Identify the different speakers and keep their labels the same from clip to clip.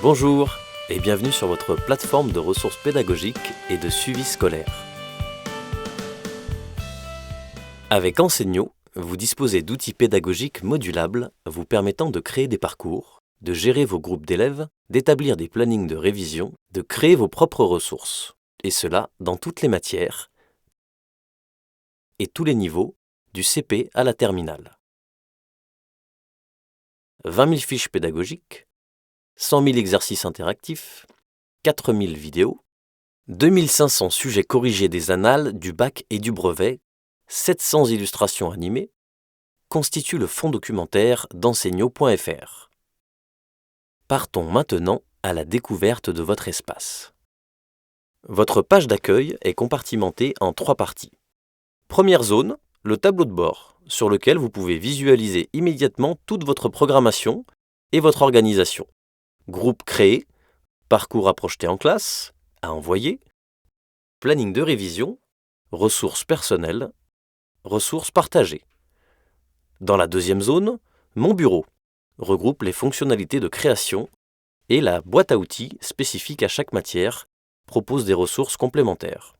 Speaker 1: Bonjour et bienvenue sur votre plateforme de ressources pédagogiques et de suivi scolaire. Avec Enseignio, vous disposez d'outils pédagogiques modulables vous permettant de créer des parcours, de gérer vos groupes d'élèves, d'établir des plannings de révision, de créer vos propres ressources, et cela dans toutes les matières et tous les niveaux, du CP à la terminale. 20 000 fiches pédagogiques, 100 000 exercices interactifs, 4 000 vidéos, 2 500 sujets corrigés des annales, du bac et du brevet, 700 illustrations animées, constituent le fond documentaire d'Enseignio.fr. Partons maintenant à la découverte de votre espace. Votre page d'accueil est compartimentée en 3 parties. Première zone, le tableau de bord, sur lequel vous pouvez visualiser immédiatement toute votre programmation et votre organisation. Groupe créé, parcours à projeter en classe, à envoyer, planning de révision, ressources personnelles, ressources partagées. Dans la deuxième zone, Mon bureau regroupe les fonctionnalités de création et la boîte à outils spécifique à chaque matière propose des ressources complémentaires.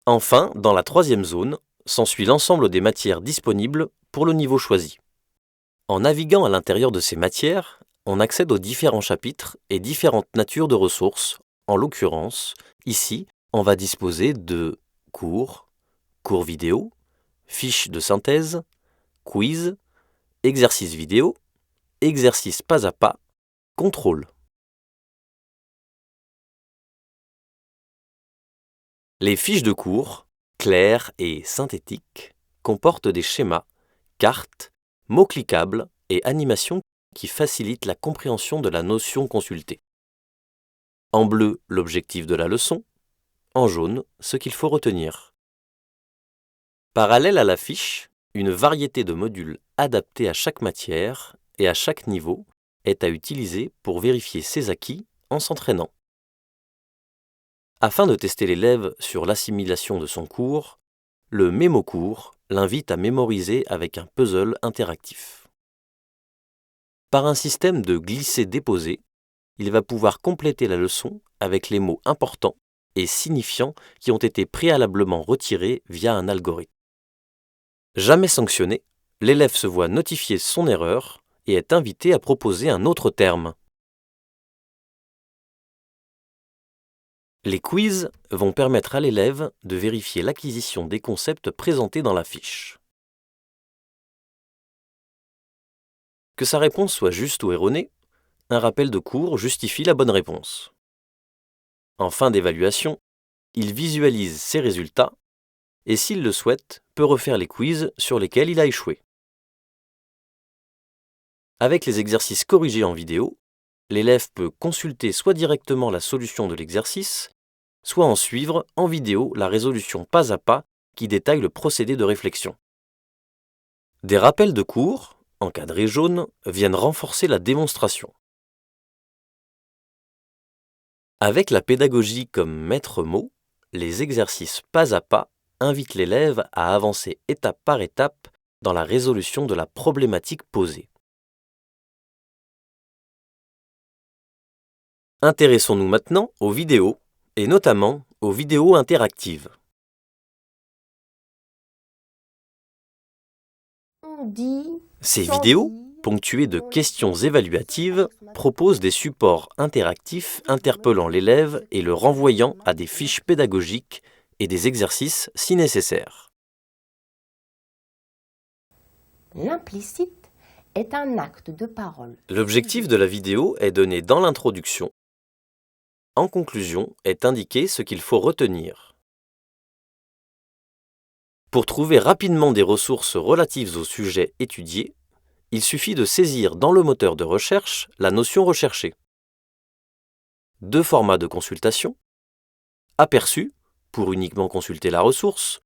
Speaker 1: Enfin, dans la troisième zone, s'ensuit l'ensemble des matières disponibles pour le niveau choisi. En naviguant à l'intérieur de ces matières, on accède aux différents chapitres et différentes natures de ressources. En l'occurrence, ici, on va disposer de cours vidéo, fiches de synthèse, quiz, exercices vidéo, exercices pas à pas, contrôle. Les fiches de cours, claires et synthétiques, comportent des schémas, cartes, mots cliquables et animations qui facilitent la compréhension de la notion consultée. En bleu, l'objectif de la leçon, en jaune, ce qu'il faut retenir. Parallèle à la fiche, une variété de modules adaptés à chaque matière et à chaque niveau est à utiliser pour vérifier ses acquis en s'entraînant. Afin de tester l'élève sur l'assimilation de son cours, le mémo-cours l'invite à mémoriser avec un puzzle interactif. Par un système de glisser-déposer, il va pouvoir compléter la leçon avec les mots importants et signifiants qui ont été préalablement retirés via un algorithme. Jamais sanctionné, l'élève se voit notifier son erreur et est invité à proposer un autre terme. Les quiz vont permettre à l'élève de vérifier l'acquisition des concepts présentés dans la fiche. Que sa réponse soit juste ou erronée, un rappel de cours justifie la bonne réponse. En fin d'évaluation, il visualise ses résultats et, s'il le souhaite, peut refaire les quiz sur lesquels il a échoué. Avec les exercices corrigés en vidéo, l'élève peut consulter soit directement la solution de l'exercice, soit en suivre en vidéo la résolution pas à pas qui détaille le procédé de réflexion. Des rappels de cours, encadrés jaunes, viennent renforcer la démonstration. Avec la pédagogie comme maître mot, les exercices pas à pas invitent l'élève à avancer étape par étape dans la résolution de la problématique posée. Intéressons-nous maintenant aux vidéos, et notamment aux vidéos interactives. Ces vidéos, ponctuées de questions évaluatives, proposent des supports interactifs interpellant l'élève et le renvoyant à des fiches pédagogiques et des exercices si nécessaire.
Speaker 2: L'implicite est un acte de parole.
Speaker 1: L'objectif de la vidéo est donné dans l'introduction. En conclusion, est indiqué ce qu'il faut retenir. Pour trouver rapidement des ressources relatives au sujet étudié, il suffit de saisir dans le moteur de recherche la notion recherchée. 2 formats de consultation, aperçu pour uniquement consulter la ressource,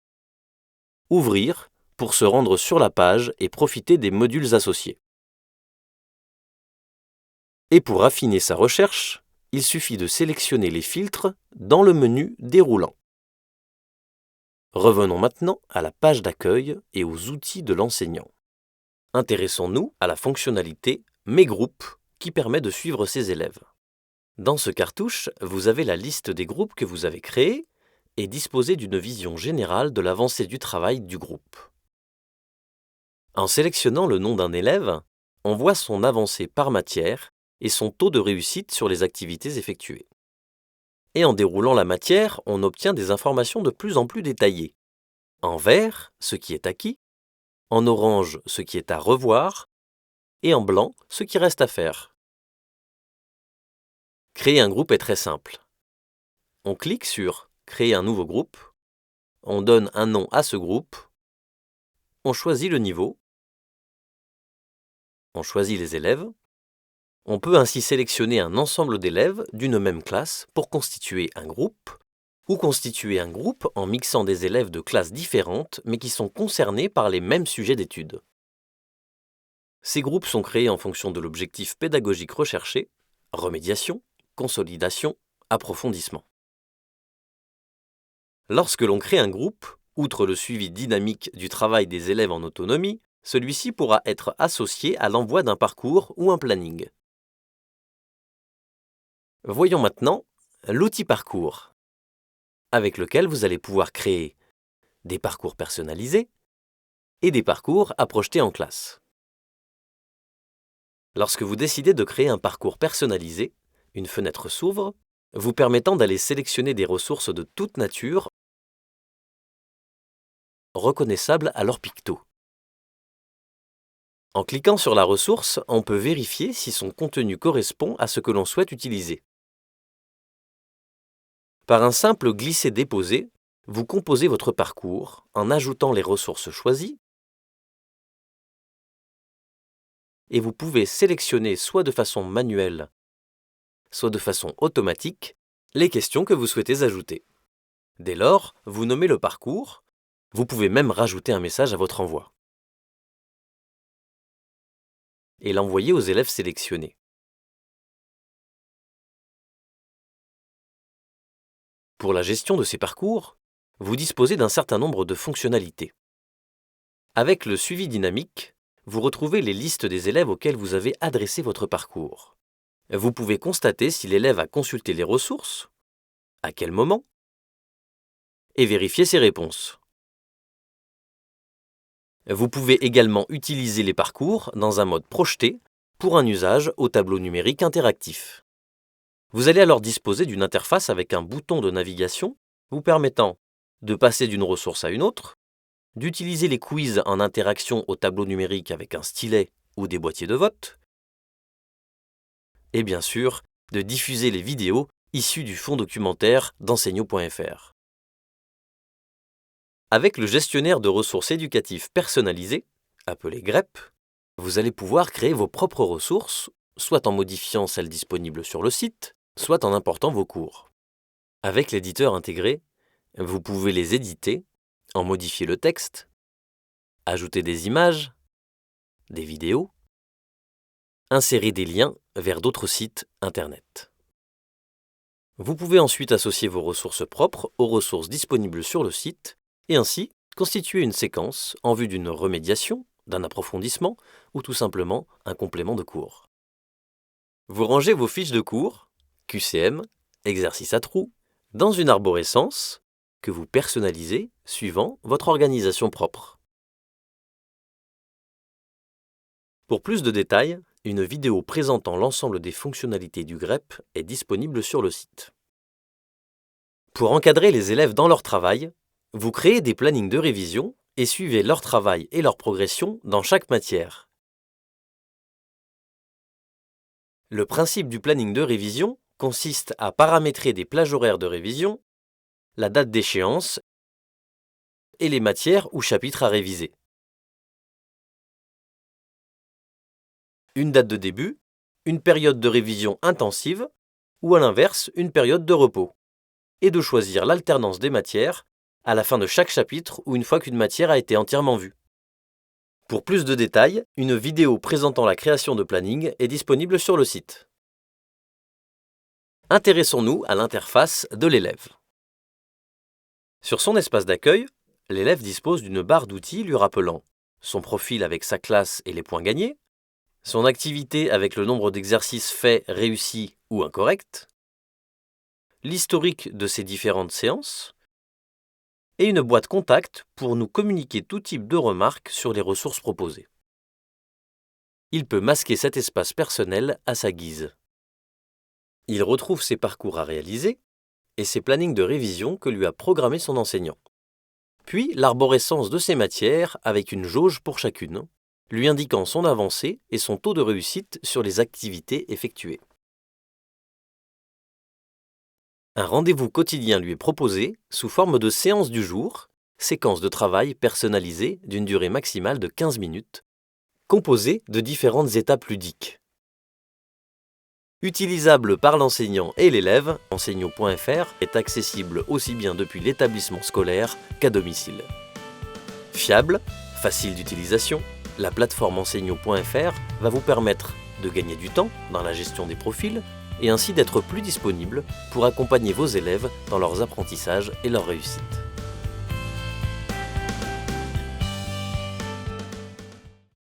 Speaker 1: ouvrir pour se rendre sur la page et profiter des modules associés. Et pour affiner sa recherche, il suffit de sélectionner les filtres dans le menu déroulant. Revenons maintenant à la page d'accueil et aux outils de l'enseignant. Intéressons-nous à la fonctionnalité Mes groupes qui permet de suivre ses élèves. Dans ce cartouche, vous avez la liste des groupes que vous avez créés et disposez d'une vision générale de l'avancée du travail du groupe. En sélectionnant le nom d'un élève, on voit son avancée par matière et son taux de réussite sur les activités effectuées. Et en déroulant la matière, on obtient des informations de plus en plus détaillées. En vert, ce qui est acquis, en orange, ce qui est à revoir, et en blanc, ce qui reste à faire. Créer un groupe est très simple. On clique sur « Créer un nouveau groupe », on donne un nom à ce groupe, on choisit le niveau, on choisit les élèves. On peut ainsi sélectionner un ensemble d'élèves d'une même classe pour constituer un groupe, ou constituer un groupe en mixant des élèves de classes différentes mais qui sont concernés par les mêmes sujets d'études. Ces groupes sont créés en fonction de l'objectif pédagogique recherché, remédiation, consolidation, approfondissement. Lorsque l'on crée un groupe, outre le suivi dynamique du travail des élèves en autonomie, celui-ci pourra être associé à l'envoi d'un parcours ou un planning. Voyons maintenant l'outil parcours, avec lequel vous allez pouvoir créer des parcours personnalisés et des parcours à projeter en classe. Lorsque vous décidez de créer un parcours personnalisé, une fenêtre s'ouvre, vous permettant d'aller sélectionner des ressources de toute nature reconnaissables à leur picto. En cliquant sur la ressource, on peut vérifier si son contenu correspond à ce que l'on souhaite utiliser. Par un simple glisser-déposer, vous composez votre parcours en ajoutant les ressources choisies et vous pouvez sélectionner soit de façon manuelle, soit de façon automatique, les questions que vous souhaitez ajouter. Dès lors, vous nommez le parcours, vous pouvez même rajouter un message à votre envoi et l'envoyer aux élèves sélectionnés. Pour la gestion de ces parcours, vous disposez d'un certain nombre de fonctionnalités. Avec le suivi dynamique, vous retrouvez les listes des élèves auxquels vous avez adressé votre parcours. Vous pouvez constater si l'élève a consulté les ressources, à quel moment, et vérifier ses réponses. Vous pouvez également utiliser les parcours dans un mode projeté pour un usage au tableau numérique interactif. Vous allez alors disposer d'une interface avec un bouton de navigation vous permettant de passer d'une ressource à une autre, d'utiliser les quiz en interaction au tableau numérique avec un stylet ou des boîtiers de vote, et bien sûr, de diffuser les vidéos issues du fonds documentaire d'enseignant.fr. Avec le gestionnaire de ressources éducatives personnalisées, appelé GREP, vous allez pouvoir créer vos propres ressources, soit en modifiant celles disponibles sur le site, soit en important vos cours. Avec l'éditeur intégré, vous pouvez les éditer, en modifier le texte, ajouter des images, des vidéos, insérer des liens vers d'autres sites Internet. Vous pouvez ensuite associer vos ressources propres aux ressources disponibles sur le site et ainsi constituer une séquence en vue d'une remédiation, d'un approfondissement ou tout simplement un complément de cours. Vous rangez vos fiches de cours, QCM, exercices à trous, dans une arborescence que vous personnalisez suivant votre organisation propre. Pour plus de détails, une vidéo présentant l'ensemble des fonctionnalités du GREP est disponible sur le site. Pour encadrer les élèves dans leur travail, vous créez des plannings de révision et suivez leur travail et leur progression dans chaque matière. Le principe du planning de révision consiste à paramétrer des plages horaires de révision, la date d'échéance et les matières ou chapitres à réviser. Une date de début, une période de révision intensive ou à l'inverse, une période de repos, et de choisir l'alternance des matières à la fin de chaque chapitre ou une fois qu'une matière a été entièrement vue. Pour plus de détails, une vidéo présentant la création de planning est disponible sur le site. Intéressons-nous à l'interface de l'élève. Sur son espace d'accueil, l'élève dispose d'une barre d'outils lui rappelant son profil avec sa classe et les points gagnés, son activité avec le nombre d'exercices faits, réussis ou incorrects, l'historique de ses différentes séances, et une boîte contact pour nous communiquer tout type de remarques sur les ressources proposées. Il peut masquer cet espace personnel à sa guise. Il retrouve ses parcours à réaliser et ses plannings de révision que lui a programmé son enseignant. Puis l'arborescence de ses matières avec une jauge pour chacune, lui indiquant son avancée et son taux de réussite sur les activités effectuées. Un rendez-vous quotidien lui est proposé sous forme de séance du jour, séquence de travail personnalisée d'une durée maximale de 15 minutes, composée de différentes étapes ludiques. Utilisable par l'enseignant et l'élève, Enseignio.fr est accessible aussi bien depuis l'établissement scolaire qu'à domicile. Fiable, facile d'utilisation, la plateforme Enseignio.fr va vous permettre de gagner du temps dans la gestion des profils et ainsi d'être plus disponible pour accompagner vos élèves dans leurs apprentissages et leur réussite.